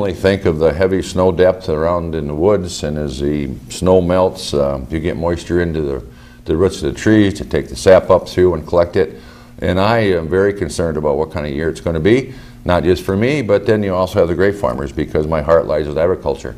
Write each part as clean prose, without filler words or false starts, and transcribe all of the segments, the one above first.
Only think of the heavy snow depth around in the woods, and as the snow melts, you get moisture into the roots of the trees to take the sap up through and collect it. And I am very concerned about what kind of year it's going to be, not just for me, but then you also have the grape farmers, because my heart lies with agriculture.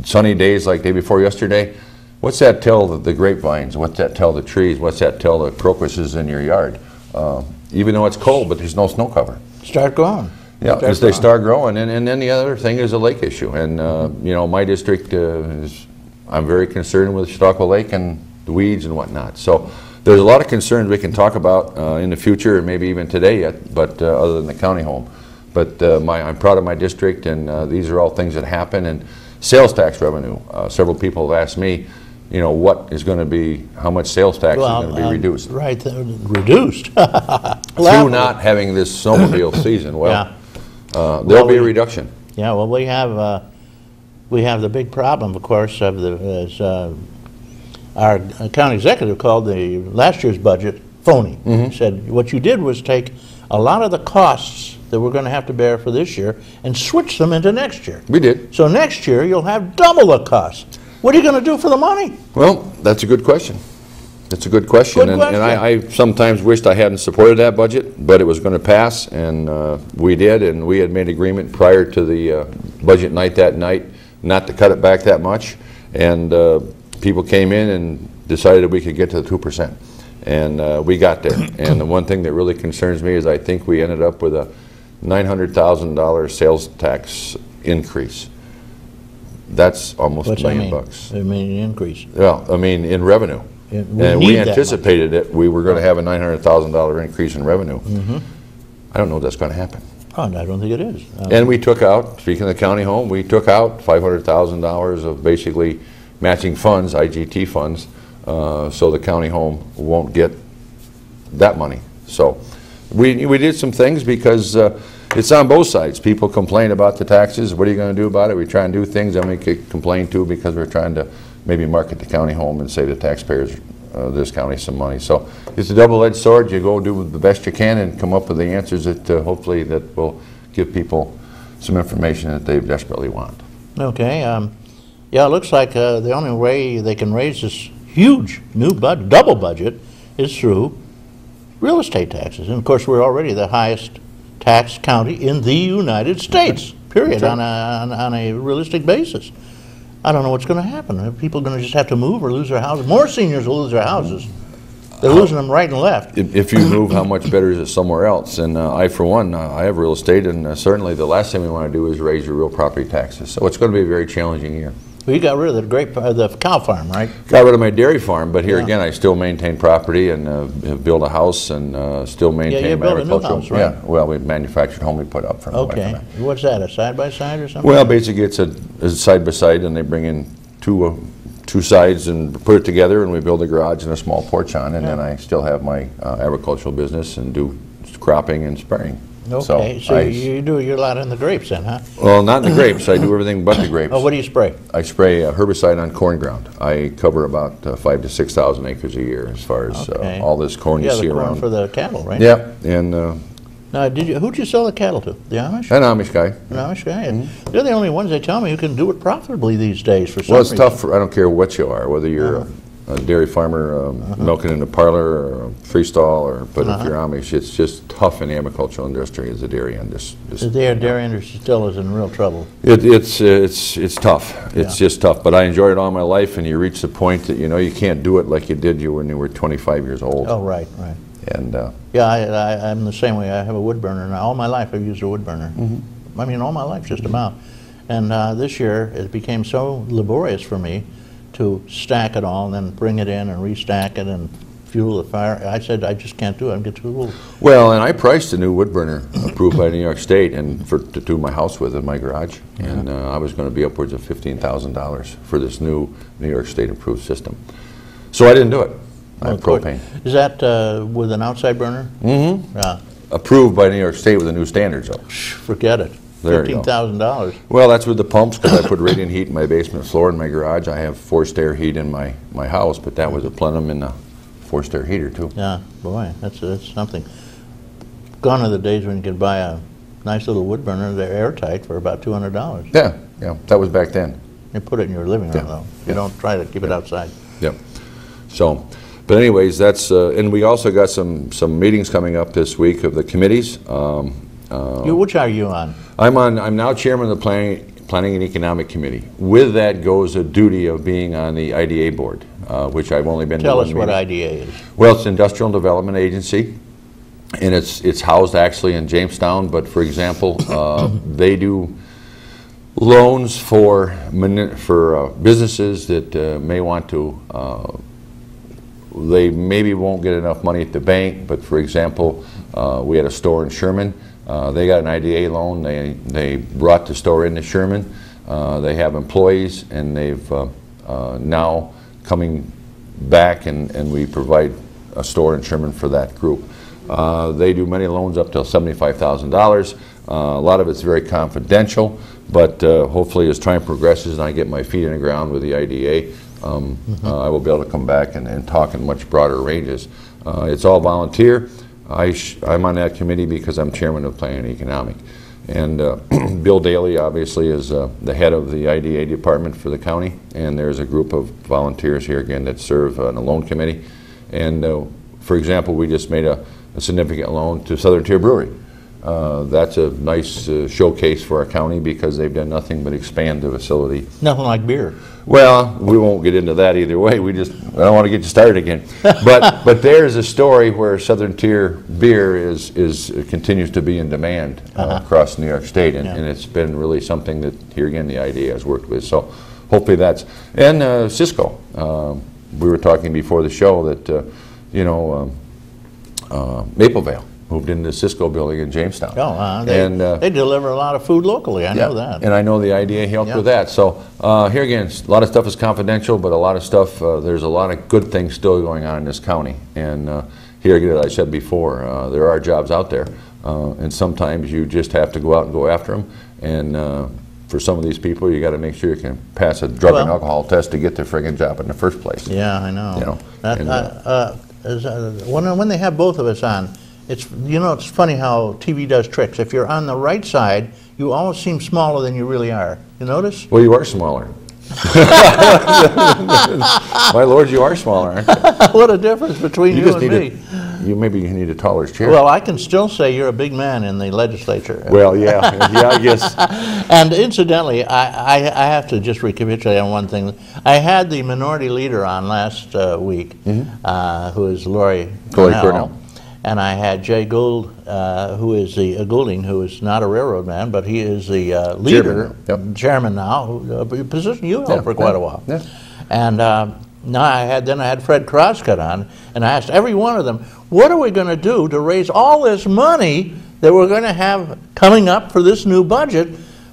Sunny days like day before yesterday, what's that tell the grapevines? What's that tell the trees? What's that tell the crocuses in your yard? Even though it's cold, but there's no snow cover. Start growing. Yeah, as they start growing. And then the other thing is the lake issue. And, you know, my district I'm very concerned with Chautauqua Lake and the weeds and whatnot. So there's a lot of concerns we can talk about in the future, and maybe even today yet, but other than the county home. But I'm proud of my district, and these are all things that happen. And sales tax revenue, several people have asked me, you know, what is going to be, how much sales tax is going to be reduced? Right, reduced. Through not having this snowmobile season. Well, yeah. There'll be a reduction. Yeah, well, we have the big problem, of course, of our county executive called the last year's budget phony. Mm-hmm. He said, what you did was take a lot of the costs that we're going to have to bear for this year and switch them into next year. We did. So next year, you'll have double the cost. What are you going to do for the money? Well, that's a good question. That's a good question. And I sometimes wished I hadn't supported that budget, but it was going to pass, and we did, and we had made agreement prior to the budget night that night not to cut it back that much, and people came in and decided we could get to the 2%, and we got there. And the one thing that really concerns me is I think we ended up with a $900,000 sales tax increase. That's almost $1 million bucks. I mean, increase. Well, I mean, in revenue. And we anticipated it. We were going to have a $900,000 increase in revenue. Mm-hmm. I don't know if that's going to happen. Oh, I don't think it is. And we took out, speaking of the county home, we took out $500,000 of basically matching funds, IGT funds, so the county home won't get that money. So we did some things because it's on both sides. People complain about the taxes. What are you going to do about it? We try and do things, and we get complained too because we're trying to maybe market the county home and save the taxpayers this county some money. So it's a double-edged sword. You go do the best you can and come up with the answers that hopefully that will give people some information that they desperately want. Okay. Yeah, it looks like the only way they can raise this huge new double budget is through real estate taxes. And of course, we're already the highest tax county in the United States, period, on a realistic basis. I don't know what's going to happen. Are people going to just have to move or lose their houses? More seniors will lose their houses. They're losing them right and left. If you move, how much better is it somewhere else? And I, for one, I have real estate, and certainly the last thing we want to do is raise your real property taxes. So it's going to be a very challenging year. Well, you got rid of the cow farm, right? Got rid of my dairy farm, but here again, I still maintain property and build a house and still maintain my agricultural. A new house, right? Yeah, well, we manufactured home we put up for my wife and I. What's that, a side-by-side or something? Well, basically it's a side-by-side, and they bring in two sides and put it together, and we build a garage and a small porch on, and then I still have my agricultural business and do cropping and spraying. Okay, so you do your lot in the grapes then, huh? Well, not in the grapes. I do everything but the grapes. Oh, what do you spray? I spray herbicide on corn ground. I cover about 5,000 to 6,000 acres a year as far as all this corn you see around. Yeah, the corn for the cattle, right? Yeah, and now, who'd you sell the cattle to? The Amish? An Amish guy. An Amish guy. Mm-hmm. They're the only ones, they tell me, who can do it profitably these days for some Well, it's reason. tough. I don't care what you are, whether you're a dairy farmer milking in a parlor or a freestall, but if you're Amish, it's just tough in the agricultural industry as a dairy industry. The dairy industry still is in real trouble. It's tough. It's just tough. But I enjoyed it all my life, and you reach the point that you can't do it like you did when you were 25 years old. Oh, right. And yeah, I'm the same way. I have a wood burner now. All my life I've used a wood burner. Mm-hmm. I mean, all my life just about. And this year it became so laborious for me to stack it all and then bring it in and restack it and fuel the fire. I said, I just can't do it. I'm getting too old. Well, and I priced a new wood burner approved by New York State and to do my house with in my garage. And I was going to be upwards of $15,000 for this new New York State approved system. So I didn't do it. I have propane. Is that with an outside burner? Mm-hmm. Yeah. Approved by New York State with the new standards, though. Forget it. $15,000. Well, that's with the pumps, because I put radiant heat in my basement floor in my garage. I have forced air heat in my house, but that was a plenum and a forced air heater too. Yeah, boy, that's something. Gone are the days when you could buy a nice little wood burner. They're airtight for about $200. Yeah, yeah, that was back then. You put it in your living room, Yeah. though. You don't try to keep it outside. Yep. So, but anyways, that's, and we also got some meetings coming up this week of the committees. Which are you on? I'm now chairman of the Planning and Economic Committee. With that goes a duty of being on the IDA board, which I've only been to Tell one us what meeting. IDA is. Well, it's Industrial Development Agency, and it's housed actually in Jamestown, but for example, they do loans for businesses that may want to, they maybe won't get enough money at the bank, but for example, we had a store in Sherman. They got an IDA loan. They brought the store into Sherman. They have employees, and they've now coming back, and we provide a store in Sherman for that group. They do many loans up to $75,000. A lot of it's very confidential, but hopefully as time progresses and I get my feet in the ground with the IDA, I will be able to come back and talk in much broader ranges. It's all volunteer. I'm on that committee because I'm chairman of Planning and Economic. And Bill Daly obviously is the head of the IDA department for the county, and there's a group of volunteers here again that serve on the loan committee. And for example, we just made a significant loan to Southern Tier Brewery. That's a nice showcase for our county because they've done nothing but expand the facility. Nothing like beer. Well, we won't get into that either way. I don't want to get you started again. But there's a story where Southern Tier beer continues to be in demand across New York State, and it's been really something that here again the IDA has worked with. So hopefully that's, and Cisco. We were talking before the show that Maplevale moved into the Cisco building in Jamestown. They deliver a lot of food locally, I know that. And I know the IDA helped with that. So here again, a lot of stuff is confidential, but a lot of stuff, there's a lot of good things still going on in this county. And here again, as I said before, there are jobs out there. And sometimes you just have to go out and go after them. And for some of these people, you got to make sure you can pass a drug and alcohol test to get the friggin' job in the first place. Yeah, I know. When they have both of us on, it's funny how TV does tricks. If you're on the right side, you always seem smaller than you really are. You notice? Well, you are smaller. My lord, you are smaller, aren't you? What a difference between you and me. Maybe you need a taller chair. Well, I can still say you're a big man in the legislature. Well, yeah, I guess. And incidentally, I have to just recapitulate on one thing. I had the minority leader on last week, who is Lori Cornell. And I had Jay Gould, who is Goulding, who is not a railroad man, but he is the leader, chairman now, a position you held for quite a while. Yeah. And now I had Fred Croscott on, and I asked every one of them, what are we going to do to raise all this money that we're going to have coming up for this new budget?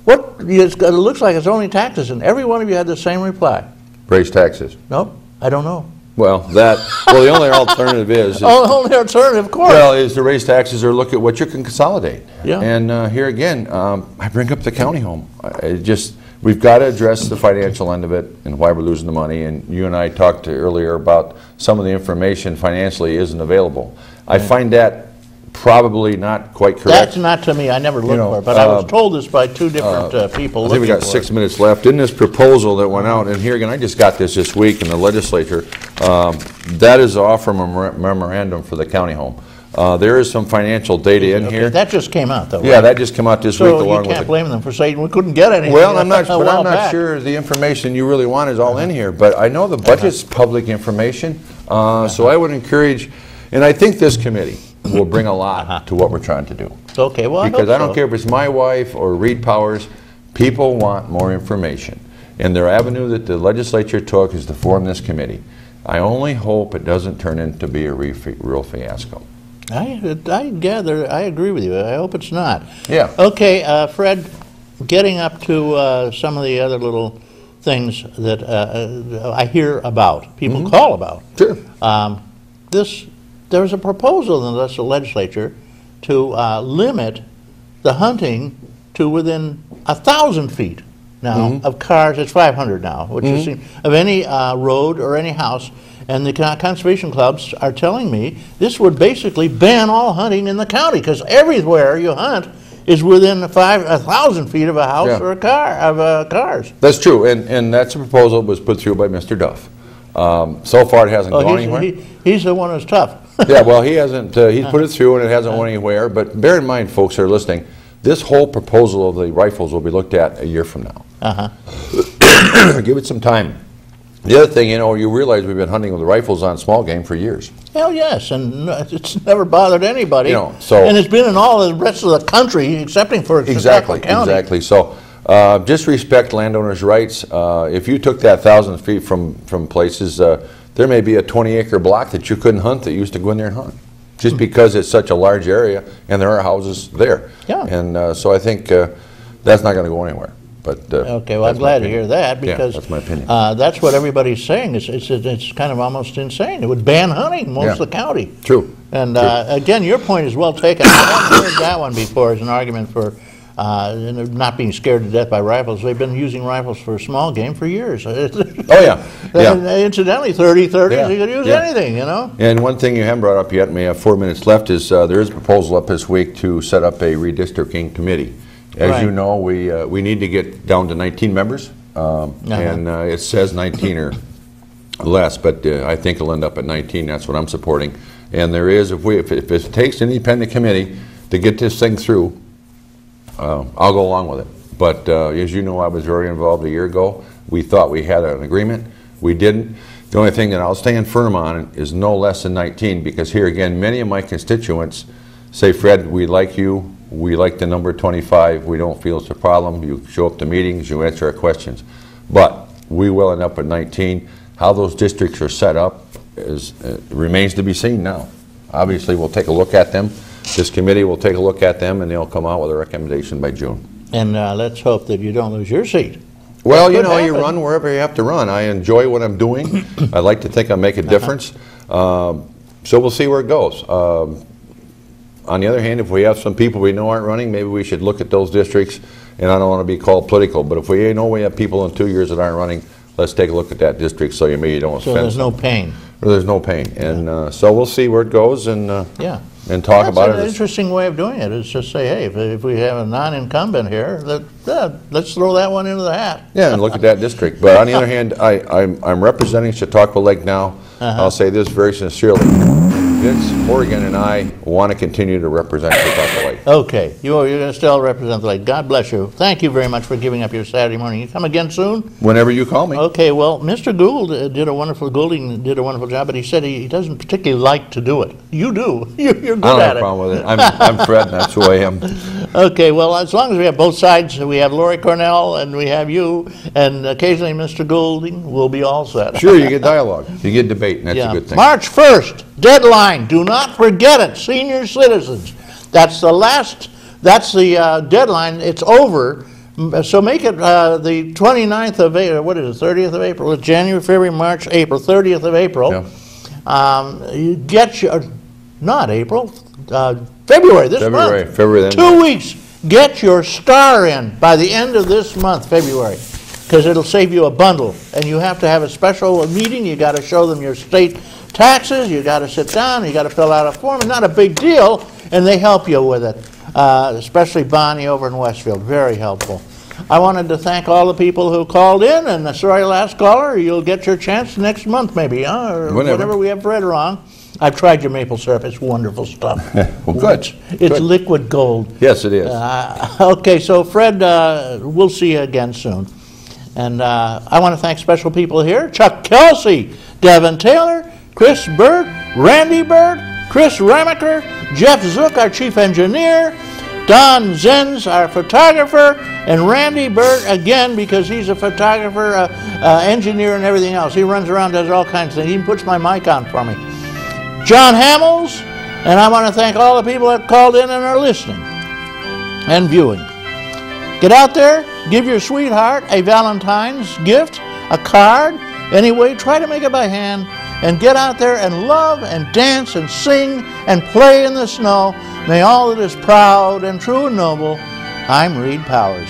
It looks like it's only taxes, and every one of you had the same reply. Raise taxes. Nope, I don't know. Well, the only alternative is the only alternative, of course. Well, is to raise taxes or look at what you can consolidate. Yeah. And here again, I bring up the county home. We've got to address the financial end of it and why we're losing the money. And you and I talked earlier about some of the information financially isn't available. I find that probably not quite correct. That's not to me. I never looked for it, but I was told this by two different people. I think we got 6 minutes left. In this proposal that went out, and here again, I just got this week in the legislature, that is the offer memorandum for the county home. There is some financial data in here. That just came out, though. Yeah, that just came out this week along with it. So you can't blame them for saying we couldn't get anything. Well, I'm not sure the information you really want is all in here, but I know the budget's public information, so I would encourage, and I think this committee will bring a lot to what we're trying to do. Okay, well, because I don't care if it's my wife or Reed Powers, people want more information. And their avenue that the legislature took is to form this committee. I only hope it doesn't turn into be a real fiasco. I agree with you. I hope it's not. Yeah. Okay, Fred, getting up to some of the other little things that I hear about, people call about. Sure. There was a proposal in the legislature to limit the hunting to within 1,000 feet now of cars. It's 500 now, which is of any road or any house. And the conservation clubs are telling me this would basically ban all hunting in the county, because everywhere you hunt, is within 1,000 feet of a house Yeah. or a car, of cars. That's true, and that's a proposal that was put through by Mr. Duff. So far, it hasn't gone anywhere. He's the one who's tough. Yeah, well, he hasn't, he's put it through and it hasn't went anywhere, but bear in mind, folks that are listening, this whole proposal of the rifles will be looked at a year from now. Give it some time. The other thing, you realize we've been hunting with the rifles on small game for years. Hell yes, and it's never bothered anybody. And it's been in all the rest of the country, excepting for Chautauqua County. Exactly. So just respect landowners' rights. If you took that 1,000 feet from places, there may be a 20-acre block that you couldn't hunt that you used to go in there and hunt, just because it's such a large area and there are houses there. Yeah. And so I think that's not going to go anywhere. But okay, well, I'm glad to hear that, because that's my opinion. That's what everybody's saying. It's kind of almost insane. It would ban hunting most of the county. True. And again, your point is well taken. I've heard that one before as an argument for not being scared to death by rifles. They've been using rifles for small game for years. Oh, yeah. And incidentally, 30-30, Yeah. you could use Yeah. anything, And one thing you haven't brought up yet, and we have 4 minutes left, is there is a proposal up this week to set up a redistricting committee. As you know, we need to get down to 19 members, and it says 19 or less, but I think it'll end up at 19. That's what I'm supporting. And there is, if it takes an independent committee to get this thing through, I'll go along with it. But as you know, I was very involved a year ago. We thought we had an agreement. We didn't. The only thing that I'll stand firm on is no less than 19, because here again, many of my constituents say, Fred, we like you. We like the number 25. We don't feel it's a problem. You show up to meetings. You answer our questions. But we will end up at 19. How those districts are set up remains to be seen now. Obviously, we'll take a look at them. This committee will take a look at them, and they'll come out with a recommendation by June. And let's hope that you don't lose your seat. Well, you run wherever you have to run. I enjoy what I'm doing. I like to think I make a difference. So we'll see where it goes. On the other hand, if we have some people we know aren't running, maybe we should look at those districts. And I don't want to be called political, but if we know we have people in 2 years that aren't running, let's take a look at that district so maybe you don't offend. So there's no pain. There's no pain. And so we'll see where it goes and talk about it. That's an interesting way of doing it, is just say, hey, if we have a non-incumbent here, let's throw that one into the hat. Yeah, and look at that district. But on the other hand, I'm representing Chautauqua Lake now. I'll say this very sincerely. Vince, Oregon, and I want to continue to represent Chautauqua Lake. Okay, you're going to still represent the lake. God bless you. Thank you very much for giving up your Saturday morning. You come again soon? Whenever you call me. Okay, well, Mr. Gould did a wonderful job, but he said he doesn't particularly like to do it. You do. You're good at it. I don't have a problem with it. I'm Fred, and that's who I am. Okay, well, as long as we have both sides, we have Lori Cornell and we have you, and occasionally Mr. Goulding, we'll be all set. Sure, you get dialogue. You get debate, and that's a good thing. March 1st, deadline. Do not forget it, senior citizens. That's the deadline. It's over. So make it the 29th of April. What is it, 30th of April? It's January, February, March, April. 30th of April. Yeah. You get your, not April, February, this month. February. 2 weeks. Get your star in by the end of this month, February, because it'll save you a bundle. And you have to have a special meeting. You got to show them your state taxes. You got to sit down. You got to fill out a form. It's not a big deal, and they help you with it. Especially Bonnie over in Westfield, very helpful. I wanted to thank all the people who called in, and sorry, last caller, you'll get your chance next month maybe, or whenever we have Fred wrong. I've tried your maple syrup. It's wonderful stuff. Well, good. It's liquid gold. Yes, it is. Okay, so Fred, we'll see you again soon. And I want to thank special people here: Chuck Kelsey, Devin Taylor, Chris Bird, Randy Bird, Chris Remaker, Jeff Zook, our chief engineer, Don Zenz, our photographer, and Randy Bird, again, because he's a photographer, engineer, and everything else. He runs around, does all kinds of things. He even puts my mic on for me. John Hamels, and I want to thank all the people that called in and are listening and viewing. Get out there, give your sweetheart a Valentine's gift, a card, anyway, try to make it by hand, and get out there and love and dance and sing and play in the snow. May all that is proud and true and noble. I'm Reed Powers.